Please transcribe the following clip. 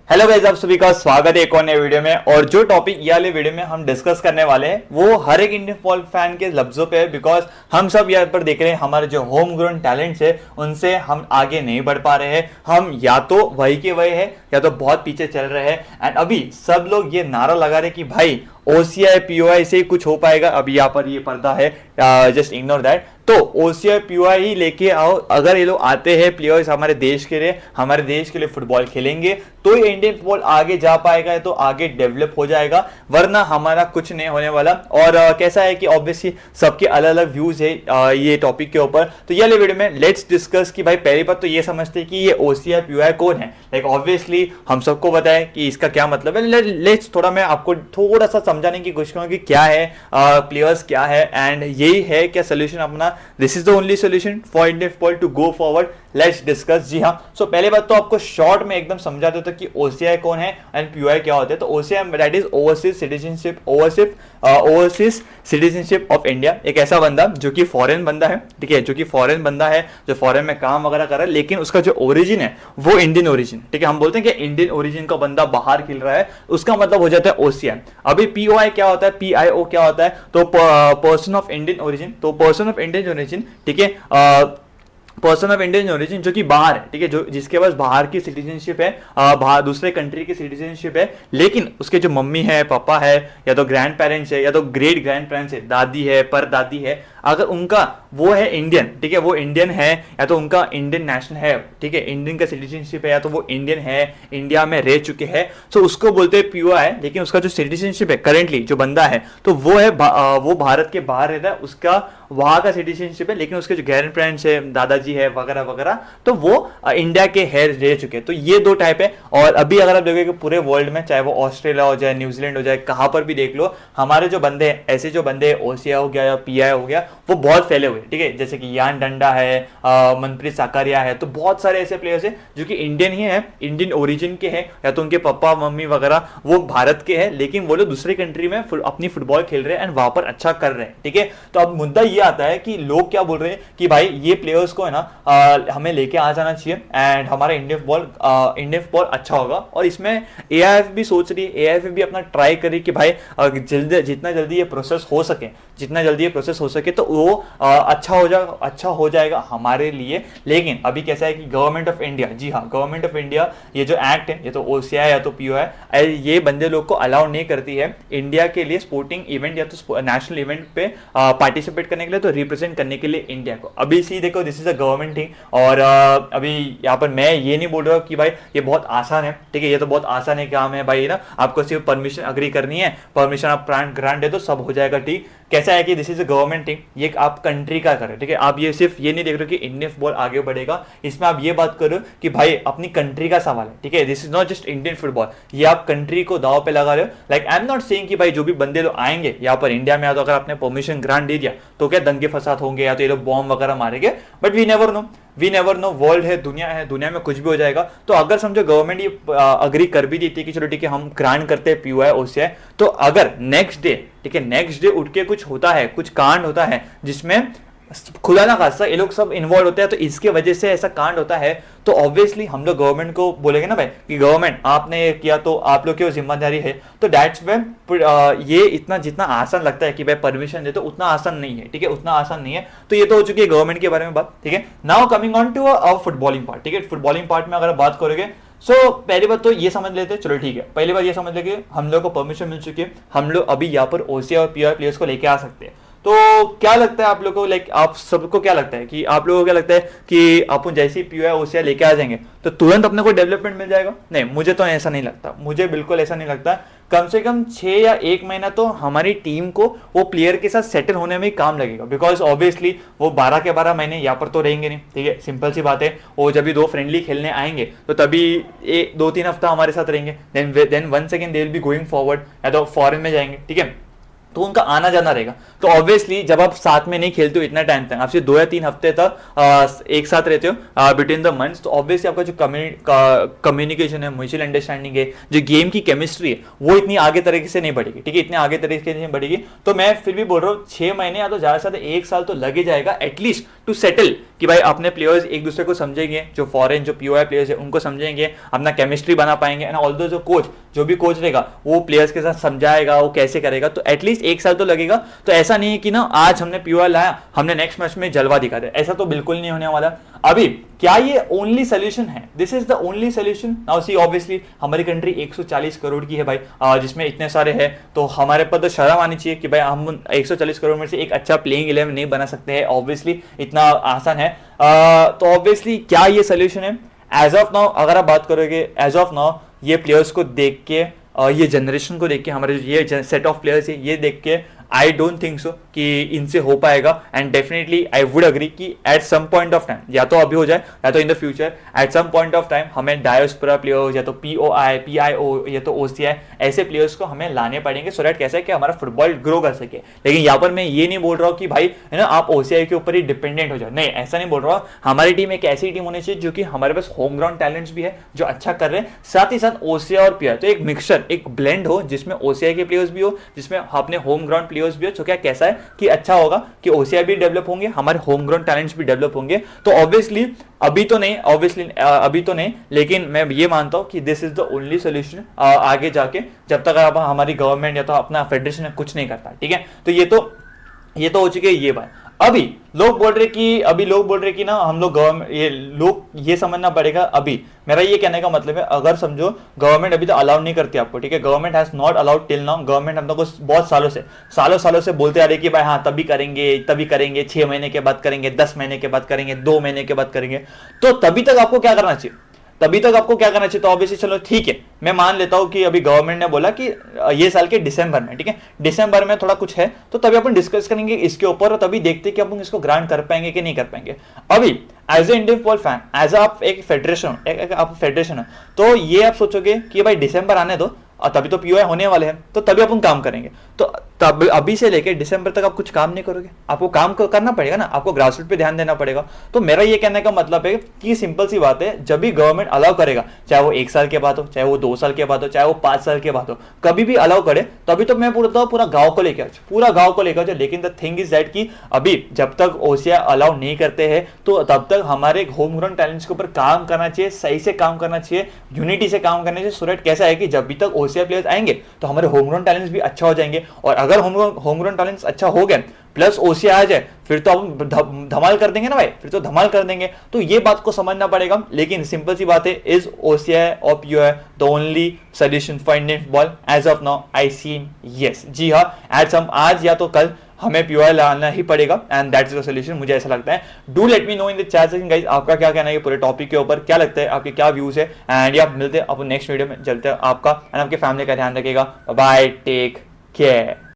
Hello guys, आप सभी का स्वागत है एक और नए वीडियो में। और जो टॉपिक ये वाले वीडियो में हम डिस्कस करने वाले हैं वो हर एक इंडियन फुटबॉल फैन के लफ्जों पे है। बिकॉज हम सब यहाँ पर देख रहे हैं हमारे जो होम ग्राउंड टैलेंट्स है उनसे हम आगे नहीं बढ़ पा रहे हैं। हम या तो वही के वही है या तो बहुत पीछे चल रहे हैं। एंड अभी सब लोग ये नारा लगा रहे कि भाई ओसीआई पीओआई से ही कुछ हो पाएगा। अभी यहाँ पर ये पर्दा है, जस्ट इग्नोर दैट। तो ओसीआई पीओआई ही लेके आओ। अगर ये लोग आते हैं प्लेयर्स हमारे देश के लिए फुटबॉल खेलेंगे तो ये इंडियन फुटबॉल आगे जा पाएगा, तो आगे डेवलप हो जाएगा, वरना हमारा कुछ नहीं होने वाला। और कैसा है कि ऑब्वियसली सबके अलग अलग व्यूज है ये टॉपिक के ऊपर। तो ये वीडियो में लेट्स डिस्कस कि भाई पहली बात तो ये समझते हैं कि ये ओसीआई पीओआई कौन है। लाइक ऑब्वियसली हम सबको पता है कि इसका क्या मतलब है। लेट्स थोड़ा मैं आपको थोड़ा सा समझाने की कोशिश करूंगा कि क्या है प्लेयर्स क्या है एंड यही है क्या सोल्यूशन अपना। This is the only solution for Indian football to go forward. Let's discuss. जी हाँ, सो पहले बात तो आपको शॉर्ट में एकदम समझा देता कि ओसीआई कौन है एंड पीओआई क्या होता है। तो OCI that is overseas citizenship of India. एक ऐसा बंदा जो कि फॉरेन बंदा है, ठीक है, जो फॉरेन में काम वगैरह कर रहा है, लेकिन उसका जो ओरिजिन है वो इंडियन ओरिजिन, ठीक है। हम बोलते हैं कि इंडियन ओरिजिन का बंदा बाहर खेल रहा है, उसका मतलब हो जाता है ओसीआई। अभी पीओआई क्या होता है, पीआईओ क्या होता है, तो पर्सन ऑफ इंडियन ओरिजिन। तो पर्सन ऑफ इंडियन ओरिजिन, ठीक है, पर्सन ऑफ इंडियन ओरिजिन जो कि बाहर है, ठीक है, जो जिसके पास बाहर की सिटीजनशिप है, बाहर दूसरे कंट्री की सिटीजनशिप है, लेकिन उसके जो मम्मी है, पापा है, या तो ग्रैंड पेरेंट्स है, या तो ग्रेट ग्रैंड पेरेंट्स है, दादी है, परदादी है, अगर उनका वो है इंडियन, ठीक है, वो इंडियन है, या तो उनका इंडियन नेशनल है, ठीक है, इंडियन का सिटीजनशिप है, या तो वो इंडियन है, इंडिया में रह चुके हैं, तो उसको बोलते हैं पीओआई। लेकिन उसका जो सिटीजनशिप है करेंटली जो बंदा है तो वो है वो भारत के बाहर रहता है, उसका वहां का सिटीजनशिप है, लेकिन उसके जो ग्रैंड पेरेंट्स है, दादाजी है वगैरह वगैरह, तो वो इंडिया के है रह चुके। तो ये दो टाइप है। और अभी अगर आप देखोगे पूरे वर्ल्ड में, चाहे वो ऑस्ट्रेलिया हो जाए, न्यूजीलैंड हो जाए, कहां पर भी देख लो, हमारे जो बंदे हैं, ऐसे जो बंदे ओसीआई हो गया या पीआई हो गया, वो बहुत फैले हुए, ठीक है। जैसे कि यान डंडा है, मनप्रीत साकारिया है, तो बहुत सारे ऐसे प्लेयर्स हैं जो कि इंडियन ही है, इंडियन ओरिजिन के हैं, या तो उनके पापा मम्मी वगैरह वो भारत के हैं, लेकिन वो लोग दूसरी कंट्री में अपनी फुटबॉल खेल रहे हैं एंड वहां पर अच्छा कर रहे हैं, ठीक है। तो अब मुद्दा ये आता है कि लोग क्या बोल रहे हैं कि भाई ये प्लेयर्स को है ना हमें लेके आ जाना चाहिए एंड हमारा इंडियन फुटबॉल अच्छा होगा। और इसमें एआईएफ भी सोच रही है, एआईएफ भी अपना ट्राई करी कि भाई जितना जल्दी ये प्रोसेस हो सके तो वो अच्छा हो जाएगा हमारे लिए। लेकिन अभी कैसा है कि गवर्नमेंट ऑफ इंडिया, जी हाँ, गवर्नमेंट ऑफ इंडिया ये जो एक्ट है, ये तो ओसीआई या तो पीओआई, ये बंदे लोग को अलाउ नहीं करती है इंडिया के लिए स्पोर्टिंग इवेंट या तो नेशनल इवेंट पे पार्टिसिपेट करने के लिए, तो रिप्रेजेंट करने के लिए इंडिया को। अभी सी देखो, this is a government thing. और अभी यहाँ पर मैं ये नहीं बोल रहा हूँ कि भाई ये बहुत आसान है, ठीक है, ये तो बहुत आसान है काम है भाई ना, आपको सिर्फ परमिशन अग्री करनी है, परमिशन आप ग्रांट दे दो, सब हो जाएगा ठीक। कैसा है कि this is a government thing, ये आप कंट्री का करें, ठीक है। आप ये सिर्फ ये नहीं देख रहे हो कि इंडियन फुटबॉल आगे बढ़ेगा, इसमें आप ये बात करो कि भाई अपनी कंट्री का सवाल है, ठीक है। This is not just Indian football, ये आप कंट्री को दाव पे लगा रहे हो। Like I am not saying कि भाई जो भी बंदे लोग आएंगे यहाँ पर इंडिया में, तो अगर आपने परमिशन ग्रांट दे दिया तो क्या दंगे फसाद होंगे या तो ये लोग बॉम्ब वगैरह मारेंगे, but we never know, world है, दुनिया में कुछ भी हो जाएगा। तो अगर समझो गवर्नमेंट ये अग्री कर भी देती है कि चलो ठीक है हम ग्रांट करते हैं पीओआई ओसीआई, तो अगर नेक्स्ट डे उठ के कुछ होता है, कुछ कांड होता है जिसमें खुदा ना खासा ये लोग सब इन्वॉल्व होते हैं, तो इसके वजह से ऐसा कांड होता है, तो ऑब्वियसली हम लोग गवर्नमेंट को बोलेंगे ना भाई कि गवर्नमेंट आपने ये किया तो आप लोग की जिम्मेदारी है। तो दैट्स व्हेन ये इतना जितना आसान लगता है कि भाई परमिशन दे, तो उतना आसान नहीं है, ठीक है, उतना आसान नहीं है। तो ये तो हो चुकी है गवर्नमेंट के बारे में बात, ठीक है। Now coming on to footballing part, ठीक है। फुटबॉलिंग पार्ट में अगर बात करोगे, सो पहली बात तो ये समझ लेते हैं, चलो ठीक है, पहली बात ये समझ ले कि हम लोग को परमिशन मिल चुकी है, हम लोग अभी यहाँ पर ओसीआई और पीओआई प्लेयर्स को लेके आ सकते हैं। तो क्या लगता है आप लोगों को, लाइक आप सबको क्या लगता है कि आप लोगों को क्या लगता है कि अपन जैसे ही पीओआई ओसीआई लेके आ जाएंगे तो तुरंत अपने को डेवलपमेंट मिल जाएगा? नहीं, मुझे तो ऐसा नहीं लगता, मुझे बिल्कुल ऐसा नहीं लगता। कम से कम 6 या 1 महीना तो हमारी टीम को वो प्लेयर के साथ सेटल होने में ही काम लगेगा। बिकॉज ऑब्वियसली वो 12 के 12 महीने यहाँ पर तो रहेंगे नहीं, ठीक है, सिंपल सी बात है। वो जब भी 2 फ्रेंडली खेलने आएंगे तो तभी 2-3 हफ्ता हमारे साथ रहेंगे, then once again they will be going forward, या तो फॉरेन में जाएंगे, ठीक है, तो उनका आना जाना रहेगा। तो ऑब्वियसली जब आप साथ में नहीं खेलते हो इतना टाइम तक, आपसे 2 या 3 हफ्ते तक एक साथ रहते हो बिटवीन द मंथ्स, तो ऑब्वियसली आपका जो कम्युनिकेशन है, म्यूचुअल अंडरस्टैंडिंग है, जो गेम की केमिस्ट्री है, वो इतनी आगे तरीके से नहीं बढ़ेगी, ठीक है, इतने आगे तरीके से नहीं बढ़ेगी। तो मैं फिर भी बोल रहा हूँ 6 महीने या तो ज्यादा से ज्यादा 1 साल तो लगे जाएगा एटलीस्ट टू सेटल कि भाई अपने प्लेयर्स एक दूसरे को समझेंगे, जो फॉरेन जो पीओआई प्लेयर्स है उनको समझेंगे, अपना केमिस्ट्री बना पाएंगे, एंड ऑल्दो जो भी कोच रहेगा वो प्लेयर्स के साथ समझाएगा वो कैसे करेगा, तो एटलीस्ट एक साल तो लगेगा। तो ऐसा नहीं है कि ना आज हमने पीओआई लाया, हमने नेक्स्ट मैच में जलवा दिखा दे, ऐसा तो बिल्कुल नहीं होने वाला। अभी क्या ये ओनली सोल्यूशन है? This is the only solution? Now see obviously हमारी कंट्री 140 करोड़ की है भाई, जिसमें इतने सारे हैं, तो हमारे पर तो शर्म आनी चाहिए कि भाई हम 140 करोड़ में से एक अच्छा प्लेइंग 11 नहीं बना सकते हैं, ऑब्वियसली इतना आसान है। तो ऑब्वियसली क्या ये सोल्यूशन है? एज ऑफ नाउ अगर आप बात करोगे, एज ऑफ नाउ ये प्लेयर्स को देख के, ये जनरेशन को देख के, हमारे ये सेट ऑफ प्लेयर्स है ये देख के, आई डोंट थिंक सो कि इनसे हो पाएगा। And definitely I would agree कि at some point of time, या तो अभी हो जाए या तो in the future, at some point of time हमें डायोस्पोरा प्लेयर्स या तो पीओआई पीआईओ या तो ओसीआई ऐसे प्लेयर्स को हमें लाने पड़ेंगे, सो दैट कैसा है कि हमारा फुटबॉल ग्रो कर सके। लेकिन यहाँ पर मैं ये नहीं बोल रहा हूँ कि भाई है ना आप ओसीआई के ऊपर ही डिपेंडेंट हो जाओ, नहीं ऐसा नहीं बोल रहा हूँ। हमारी टीम एक ऐसी टीम होनी चाहिए जो कि हमारे पास होम ग्राउंड टैलेंट्स भी है जो अच्छा कर रहे हैं, साथ ही साथ ओसीआई और पीआई, तो एक मिक्सचर एक ब्लेंड हो जिसमें ओसीआई के प्लेयर्स भी हो, जिसमें अपने होम ग्राउंड प्लेयर्स भी हो। तो क्या कैसा है कि अच्छा होगा कि ओसीआई भी डेवलप होंगे, हमारे होम ग्राउंड टैलेंट्स भी डेवलप होंगे। तो ऑब्वियसली अभी तो नहीं, लेकिन मैं ये मानता हूं कि this is the only solution आगे जाके, जब तक आप हमारी गवर्नमेंट या तो अपना फेडरेशन कुछ नहीं करता, ठीक है। तो ये तो हो चुकी है ये बात। अभी लोग बोल रहे कि ना हम लोग गवर्नमेंट ये समझना पड़ेगा। अभी मेरा ये कहने का मतलब है, अगर समझो गवर्नमेंट अभी तो अलाउ नहीं करती आपको, ठीक है, government has not allowed till now. Government हम लोग को बहुत सालों से बोलते आ रहे कि भाई हाँ तभी करेंगे 6 महीने के बाद करेंगे, 10 महीने के बाद करेंगे, 2 महीने के बाद करेंगे। तो तभी तक आपको क्या करना चाहिए? तो ऑब्वियसली चलो ठीक है, मैं मान लेता हूं कि अभी गवर्नमेंट ने बोला कि ये साल के दिसंबर में, ठीक है, दिसंबर में थोड़ा कुछ है तो तभी अपन डिस्कस करेंगे इसके ऊपर, और तभी देखते कि अपन इसको ग्रांट कर पाएंगे कि नहीं कर पाएंगे। अभी as a Indian football fan, as आप एक फेडरेशन है, तो ये आप सोचोगे कि भाई दिसंबर आने दो और तभी तो पीओआई होने वाले हैं, तो तभी अपन काम करेंगे। तो तब अभी से लेके दिसंबर तक आप कुछ काम नहीं करोगे, आपको काम करना पड़ेगा ना, आपको ग्रासरूट पे ध्यान देना पड़ेगा। तो मेरा ये कहने का मतलब है कि सिंपल सी बात है, जब भी गवर्नमेंट अलाउ करेगा, चाहे वो 1 साल के बाद हो, चाहे वो 2 साल के बाद हो, चाहे वो 5 साल के बाद हो, कभी भी अलाउ करे तभी तो मैं बोलता हूँ पूरा गांव को लेकर जाओ। लेकिन द थिंग इज दैट कि अभी जब तक ओसीआई अलाउ नहीं करते हैं तो तब तक हमारे होम ग्राउंड टैलेंट्स के ऊपर काम करना चाहिए, सही से काम करना चाहिए, यूनिटी से काम करना चाहिए। सो दैट कैसा है कि जब भी तक ओसीआई प्लेयर्स आएंगे तो हमारे होम ग्राउंड टैलेंट्स भी अच्छा हो जाएंगे, और अगर होम ग्राउंड टैलेंट्स अच्छा हो गए प्लस ओसीआई आ जाए फिर तो हम धमाल कर देंगे ना भाई, फिर तो धमाल कर देंगे। तो ये बात को समझना पड़ेगा। लेकिन सिंपल सी बात है, इज ओसीआई और POI the only solution for Indian football? As of now I see yes, जी हाँ, एट सम आज या तो कल हमें पीओआई लाना ही पड़ेगा, and that is the solution, मुझे ऐसा लगता है। Do let me know in the chat section guys, आपका क्या कहना है ये पूरे टॉपिक के ऊपर, क्या लगता है, आपके क्या व्यूज है। एंड या मिलते हैं अपन नेक्स्ट वीडियो में, चलते हैं आपका एंड आपके फैमिली का ध्यान रखिएगा। Bye, take care.